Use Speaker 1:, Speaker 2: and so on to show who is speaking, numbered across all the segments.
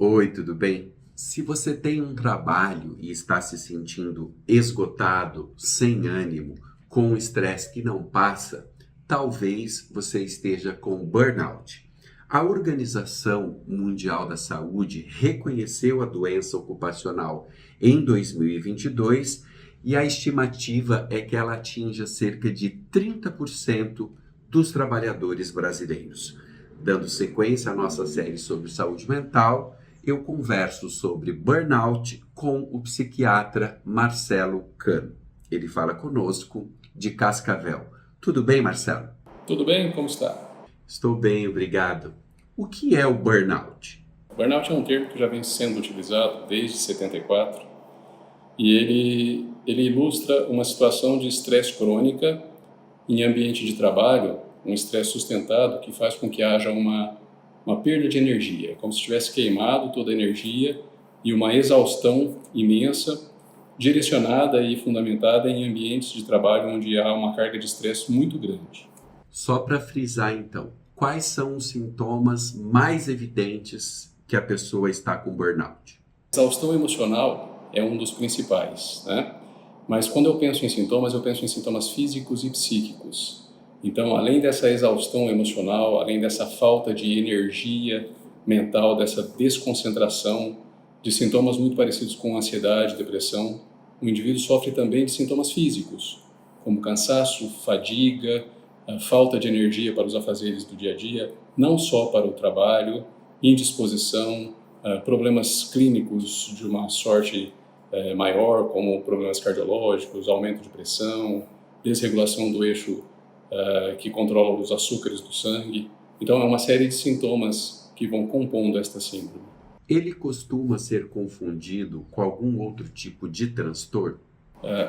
Speaker 1: Oi, tudo bem? Se você tem um trabalho e está se sentindo esgotado, sem ânimo, com um estresse que não passa, talvez você esteja com burnout. A Organização Mundial da Saúde reconheceu a doença ocupacional em 2022 e a estimativa é que ela atinja cerca de 30% dos trabalhadores brasileiros. Dando sequência à nossa série sobre saúde mental, eu converso sobre burnout com o psiquiatra Marcelo Cano. Ele fala conosco de Cascavel. Tudo bem, Marcelo?
Speaker 2: Tudo bem? Como está?
Speaker 1: Estou bem, obrigado. O que é o burnout?
Speaker 2: Burnout é um termo que já vem sendo utilizado desde 74 e ele ilustra uma situação de estresse crônica em ambiente de trabalho, um estresse sustentado que faz com que haja uma perda de energia, como se tivesse queimado toda a energia e uma exaustão imensa, direcionada e fundamentada em ambientes de trabalho onde há uma carga de estresse muito grande.
Speaker 1: Só para frisar então, quais são os sintomas mais evidentes que a pessoa está com burnout?
Speaker 2: Exaustão emocional é um dos principais, né? Mas quando eu penso em sintomas físicos e psíquicos. Então, além dessa exaustão emocional, além dessa falta de energia mental, dessa desconcentração, de sintomas muito parecidos com ansiedade, depressão, o indivíduo sofre também de sintomas físicos, como cansaço, fadiga, a falta de energia para os afazeres do dia a dia, não só para o trabalho, indisposição, problemas clínicos de uma sorte maior, como problemas cardiológicos, aumento de pressão, desregulação do eixo que controla os açúcares do sangue. Então, é uma série de sintomas que vão compondo esta síndrome.
Speaker 1: Ele costuma ser confundido com algum outro tipo de transtorno?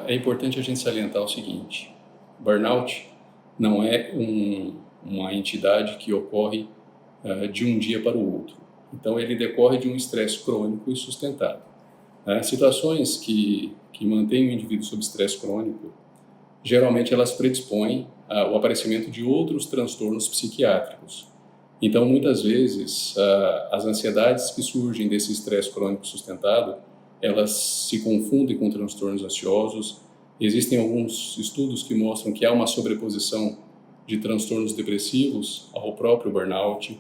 Speaker 2: É importante a gente salientar o seguinte: burnout não é uma entidade que ocorre de um dia para o outro. Então, ele decorre de um estresse crônico e sustentado. Situações que mantêm o indivíduo sob estresse crônico, geralmente elas predispõem ao aparecimento de outros transtornos psiquiátricos. Então, muitas vezes, as ansiedades que surgem desse estresse crônico sustentado, elas se confundem com transtornos ansiosos. Existem alguns estudos que mostram que há uma sobreposição de transtornos depressivos ao próprio burnout,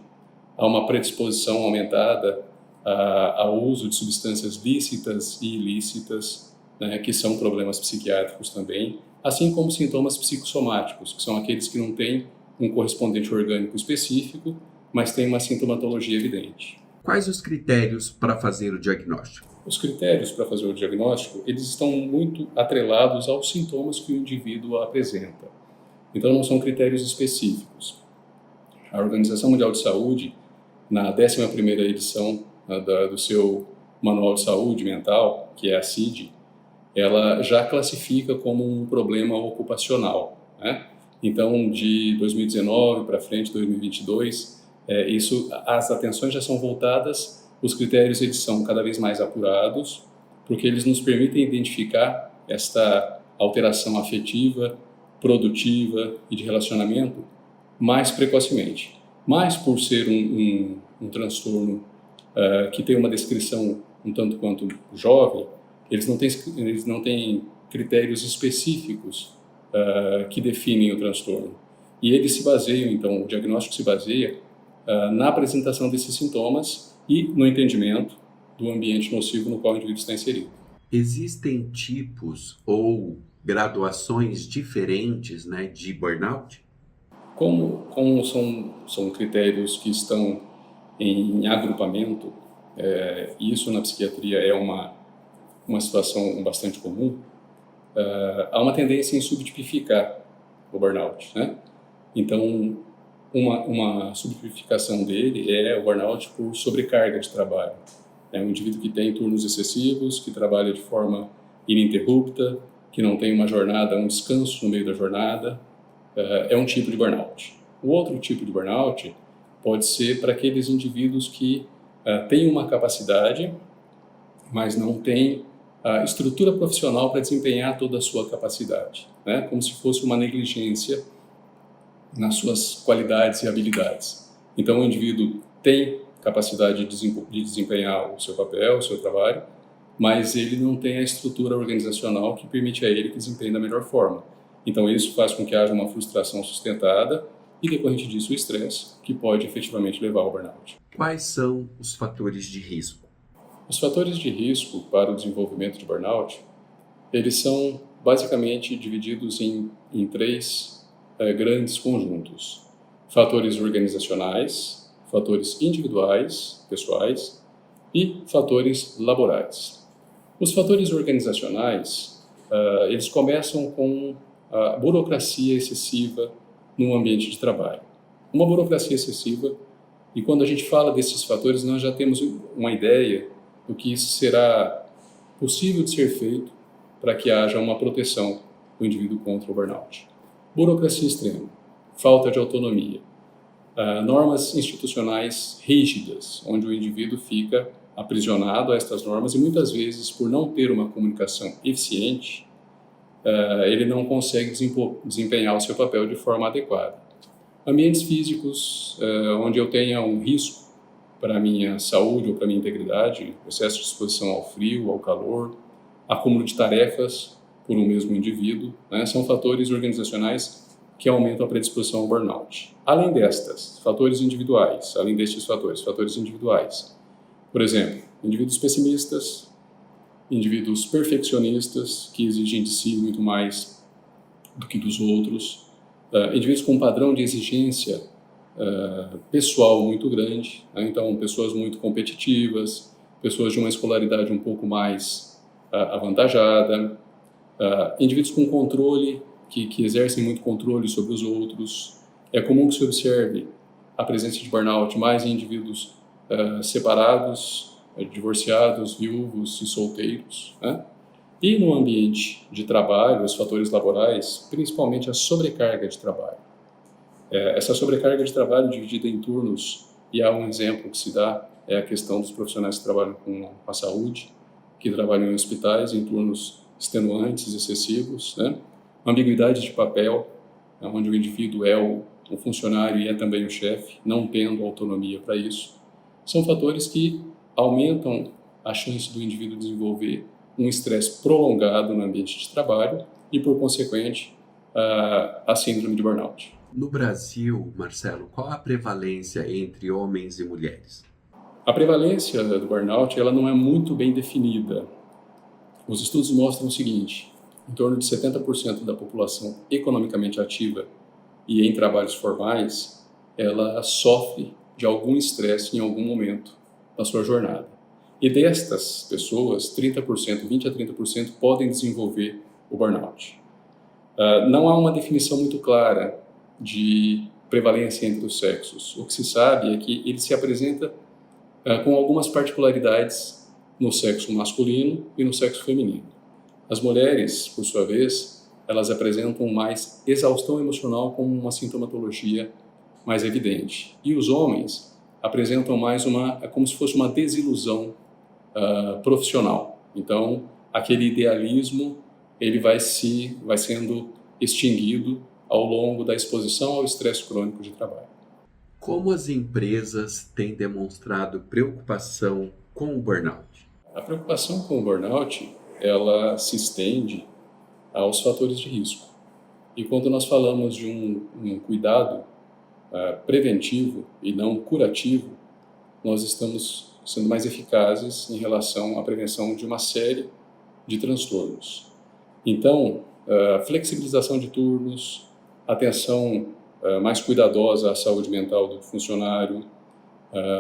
Speaker 2: há uma predisposição aumentada ao uso de substâncias lícitas e ilícitas, né, que são problemas psiquiátricos também, assim como sintomas psicossomáticos, que são aqueles que não têm um correspondente orgânico específico, mas têm uma sintomatologia evidente.
Speaker 1: Quais os critérios para fazer o diagnóstico?
Speaker 2: Os critérios para fazer o diagnóstico, eles estão muito atrelados aos sintomas que o indivíduo apresenta. Então, não são critérios específicos. A Organização Mundial de Saúde, na 11ª edição do seu Manual de Saúde Mental, que é a CID, ela já classifica como um problema ocupacional, né? Então, de 2019 para frente, 2022, as atenções já são voltadas, os critérios eles são cada vez mais apurados, porque eles nos permitem identificar esta alteração afetiva, produtiva e de relacionamento mais precocemente. Mas por ser um transtorno que tem uma descrição um tanto quanto jovem, eles não têm critérios específicos que definem o transtorno. E eles se baseiam, então, o diagnóstico se baseia na apresentação desses sintomas e no entendimento do ambiente nocivo no qual o indivíduo está inserido.
Speaker 1: Existem tipos ou graduações diferentes, né, de burnout?
Speaker 2: Como são critérios que estão em agrupamento, isso na psiquiatria é uma situação bastante comum, há uma tendência em subtipificar o burnout, né? Então, uma subtipificação dele é o burnout por sobrecarga de trabalho. É um indivíduo que tem turnos excessivos, que trabalha de forma ininterrupta, que não tem uma jornada, um descanso no meio da jornada, é um tipo de burnout. O outro tipo de burnout pode ser para aqueles indivíduos que têm uma capacidade, mas não têm a estrutura profissional para desempenhar toda a sua capacidade, né? Como se fosse uma negligência nas suas qualidades e habilidades. Então, o indivíduo tem capacidade de desempenhar o seu papel, o seu trabalho, mas ele não tem a estrutura organizacional que permite a ele que desempenhe da melhor forma. Então isso faz com que haja uma frustração sustentada e, decorrente disso, o estresse, que pode efetivamente levar ao burnout.
Speaker 1: Quais são os fatores de risco?
Speaker 2: Os fatores de risco para o desenvolvimento de burnout, eles são basicamente divididos em três grandes conjuntos. Fatores organizacionais, fatores individuais, pessoais, e fatores laborais. Os fatores organizacionais, eles começam com a burocracia excessiva no ambiente de trabalho. Uma burocracia excessiva, e quando a gente fala desses fatores, nós já temos uma ideia do que isso será possível de ser feito para que haja uma proteção do indivíduo contra o burnout. Burocracia extrema, falta de autonomia, normas institucionais rígidas, onde o indivíduo fica aprisionado a estas normas e muitas vezes, por não ter uma comunicação eficiente, ele não consegue desempenhar o seu papel de forma adequada. Ambientes físicos onde eu tenha um risco para a minha saúde ou para a minha integridade, excesso de exposição ao frio, ao calor, acúmulo de tarefas por um mesmo indivíduo, são fatores organizacionais que aumentam a predisposição ao burnout. Além destes fatores individuais, fatores individuais, por exemplo, indivíduos pessimistas, indivíduos perfeccionistas, que exigem de si muito mais do que dos outros, indivíduos com um padrão de exigência pessoal muito grande, então pessoas muito competitivas, pessoas de uma escolaridade um pouco mais avantajada, indivíduos com controle, que exercem muito controle sobre os outros. É comum que se observe a presença de burnout mais em indivíduos separados, divorciados, viúvos e solteiros, E no ambiente de trabalho, os fatores laborais, principalmente a sobrecarga de trabalho. Essa sobrecarga de trabalho dividida em turnos, e há um exemplo que se dá, é a questão dos profissionais que trabalham com a saúde, que trabalham em hospitais em turnos extenuantes, excessivos, ambiguidade de papel, onde o indivíduo é o funcionário e é também o chefe, não tendo autonomia para isso, são fatores que aumentam a chance do indivíduo desenvolver um estresse prolongado no ambiente de trabalho e, por consequente, a síndrome de burnout.
Speaker 1: No Brasil, Marcelo, qual a prevalência entre homens e mulheres?
Speaker 2: A prevalência do burnout ela não é muito bem definida. Os estudos mostram o seguinte: em torno de 70% da população economicamente ativa e em trabalhos formais, ela sofre de algum estresse em algum momento da sua jornada. E destas pessoas, 30%, 20 a 30% podem desenvolver o burnout. Não há uma definição muito clara de prevalência entre os sexos. O que se sabe é que ele se apresenta com algumas particularidades no sexo masculino e no sexo feminino. As mulheres, por sua vez, elas apresentam mais exaustão emocional como uma sintomatologia mais evidente. E os homens apresentam mais como se fosse uma desilusão profissional. Então, aquele idealismo ele vai sendo extinguido ao longo da exposição ao estresse crônico de trabalho.
Speaker 1: Como as empresas têm demonstrado preocupação com o burnout?
Speaker 2: A preocupação com o burnout, ela se estende aos fatores de risco. E quando nós falamos de um cuidado preventivo e não curativo, nós estamos sendo mais eficazes em relação à prevenção de uma série de transtornos. Então, flexibilização de turnos, atenção mais cuidadosa à saúde mental do funcionário,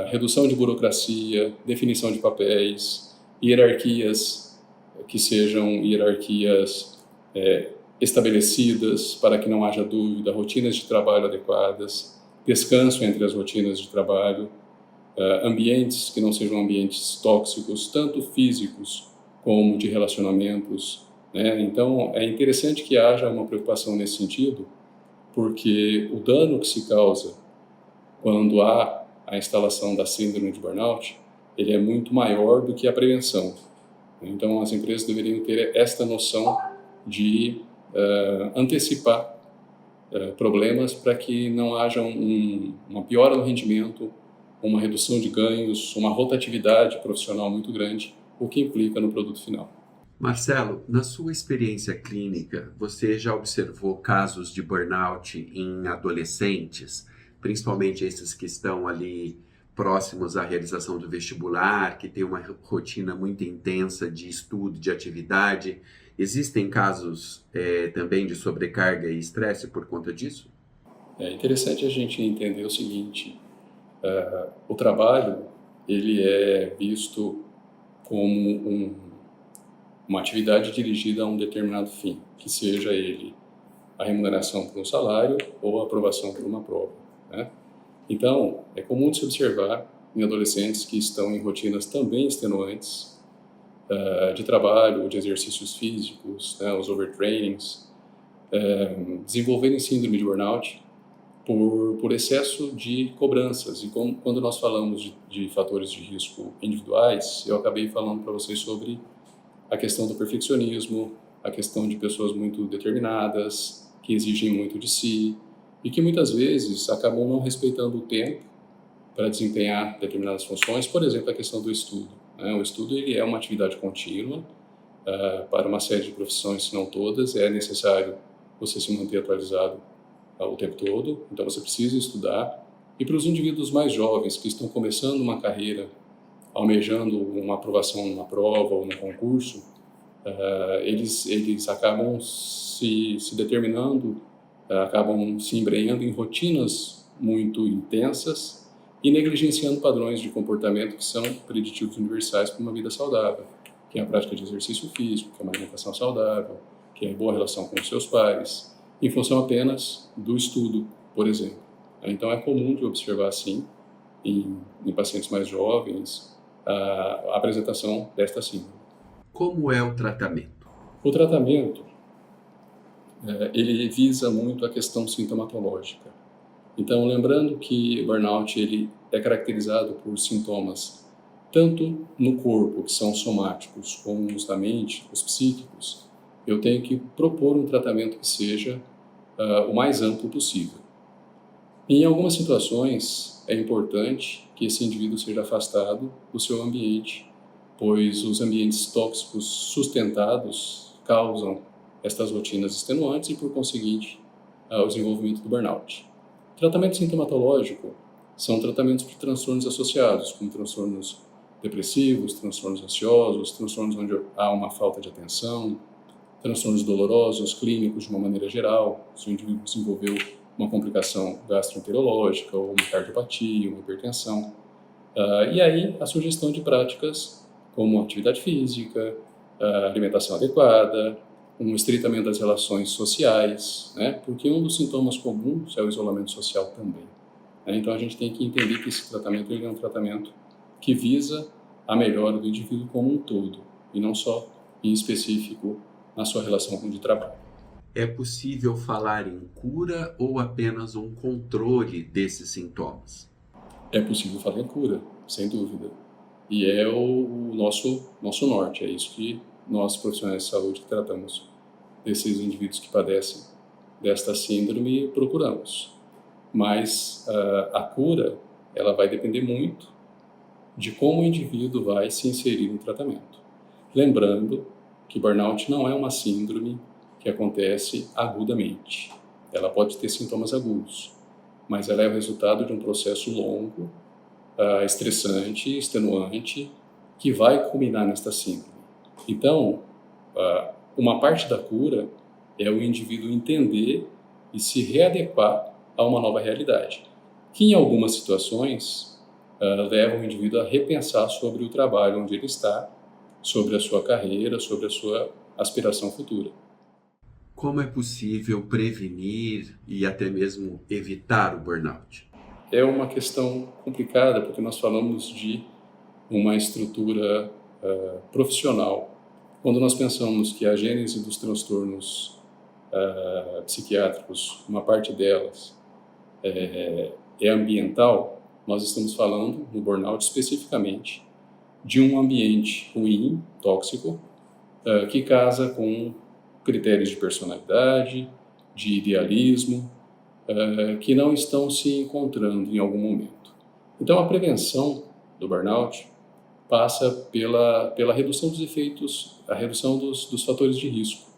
Speaker 2: redução de burocracia, definição de papéis, hierarquias que sejam hierarquias estabelecidas para que não haja dúvida, rotinas de trabalho adequadas, descanso entre as rotinas de trabalho, ambientes que não sejam ambientes tóxicos, tanto físicos como de relacionamentos. Então, é interessante que haja uma preocupação nesse sentido, porque o dano que se causa quando há a instalação da síndrome de burnout, ele é muito maior do que a prevenção. Então, as empresas deveriam ter esta noção de antecipar problemas para que não haja uma piora no rendimento, uma redução de ganhos, uma rotatividade profissional muito grande, o que implica no produto final.
Speaker 1: Marcelo, na sua experiência clínica, você já observou casos de burnout em adolescentes, principalmente esses que estão ali próximos à realização do vestibular, que têm uma rotina muito intensa de estudo, de atividade? Existem casos também de sobrecarga e estresse por conta disso?
Speaker 2: É interessante a gente entender o seguinte: o trabalho ele é visto como uma atividade dirigida a um determinado fim, que seja ele a remuneração por um salário ou a aprovação por uma prova, né? Então, é comum de se observar em adolescentes que estão em rotinas também extenuantes, de trabalho, de exercícios físicos, né, os overtrainings, desenvolverem síndrome de burnout por excesso de cobranças. E quando nós falamos de fatores de risco individuais, eu acabei falando para vocês sobre a questão do perfeccionismo, a questão de pessoas muito determinadas, que exigem muito de si e que muitas vezes acabam não respeitando o tempo para desempenhar determinadas funções. Por exemplo, a questão do estudo, né? O estudo ele é uma atividade contínua. Para uma série de profissões, se não todas, é necessário você se manter atualizado o tempo todo, então você precisa estudar. E para os indivíduos mais jovens que estão começando uma carreira, almejando uma aprovação numa prova ou num concurso, eles acabam se determinando, acabam se embrenhando em rotinas muito intensas e negligenciando padrões de comportamento que são preditivos universais para uma vida saudável, que é a prática de exercício físico, que é uma alimentação saudável, que é a boa relação com os seus pares, em função apenas do estudo, por exemplo. Então é comum de observar, assim, em pacientes mais jovens, a apresentação desta síndrome.
Speaker 1: Como é o tratamento?
Speaker 2: O tratamento, ele visa muito a questão sintomatológica. Então, lembrando que o burnout ele é caracterizado por sintomas tanto no corpo, que são somáticos, como os da mente, os psíquicos, eu tenho que propor um tratamento que seja o mais amplo possível. Em algumas situações, é importante que esse indivíduo seja afastado do seu ambiente, pois os ambientes tóxicos sustentados causam estas rotinas extenuantes e, por conseguinte, o desenvolvimento do burnout. Tratamento sintomatológico são tratamentos de transtornos associados, como transtornos depressivos, transtornos ansiosos, transtornos onde há uma falta de atenção, transtornos dolorosos, clínicos de uma maneira geral, se o indivíduo desenvolveu uma complicação gastroenterológica ou uma cardiopatia, uma hipertensão. E aí a sugestão de práticas como atividade física, alimentação adequada, um estreitamento das relações sociais, né? Porque um dos sintomas comuns é o isolamento social também, né? Então a gente tem que entender que esse tratamento ele é um tratamento que visa a melhora do indivíduo como um todo, e não só em específico na sua relação de trabalho.
Speaker 1: É possível falar em cura ou apenas um controle desses sintomas?
Speaker 2: É possível falar em cura, sem dúvida. E é o nosso norte, é isso que nós, profissionais de saúde, que tratamos desses indivíduos que padecem desta síndrome, procuramos. Mas a cura, ela vai depender muito de como o indivíduo vai se inserir no tratamento. Lembrando que burnout não é uma síndrome que acontece agudamente. Ela pode ter sintomas agudos, mas ela é o resultado de um processo longo, estressante, extenuante, que vai culminar nesta síndrome. Então, uma parte da cura é o indivíduo entender e se readequar a uma nova realidade, que em algumas situações leva o indivíduo a repensar sobre o trabalho onde ele está, sobre a sua carreira, sobre a sua aspiração futura.
Speaker 1: Como é possível prevenir e até mesmo evitar o burnout?
Speaker 2: É uma questão complicada, porque nós falamos de uma estrutura profissional. Quando nós pensamos que a gênese dos transtornos psiquiátricos, uma parte delas é ambiental, nós estamos falando, no burnout especificamente, de um ambiente ruim, tóxico, que casa com critérios de personalidade, de idealismo, que não estão se encontrando em algum momento. Então, a prevenção do burnout passa pela redução dos efeitos, a redução dos fatores de risco,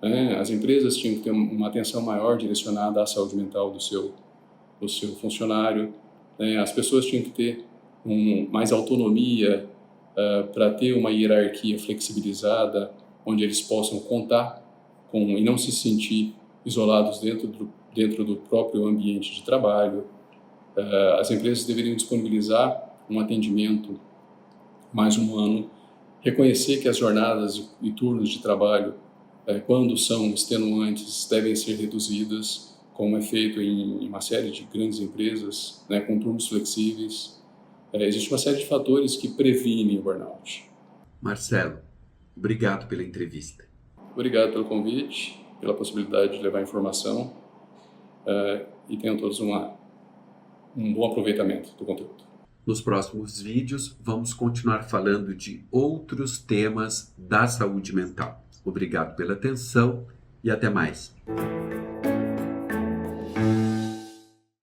Speaker 2: né? As empresas tinham que ter uma atenção maior direcionada à saúde mental do seu funcionário, né? As pessoas tinham que ter mais autonomia para ter uma hierarquia flexibilizada, onde eles possam contar e não se sentir isolados dentro do próprio ambiente de trabalho. As empresas deveriam disponibilizar um atendimento mais humano, reconhecer que as jornadas e turnos de trabalho, quando são extenuantes, devem ser reduzidas, como é feito em uma série de grandes empresas, né, com turnos flexíveis. Existe uma série de fatores que previnem o burnout.
Speaker 1: Marcelo, obrigado pela entrevista.
Speaker 2: Obrigado pelo convite, pela possibilidade de levar informação, e tenham todos um bom aproveitamento do conteúdo.
Speaker 1: Nos próximos vídeos, vamos continuar falando de outros temas da saúde mental. Obrigado pela atenção e até mais.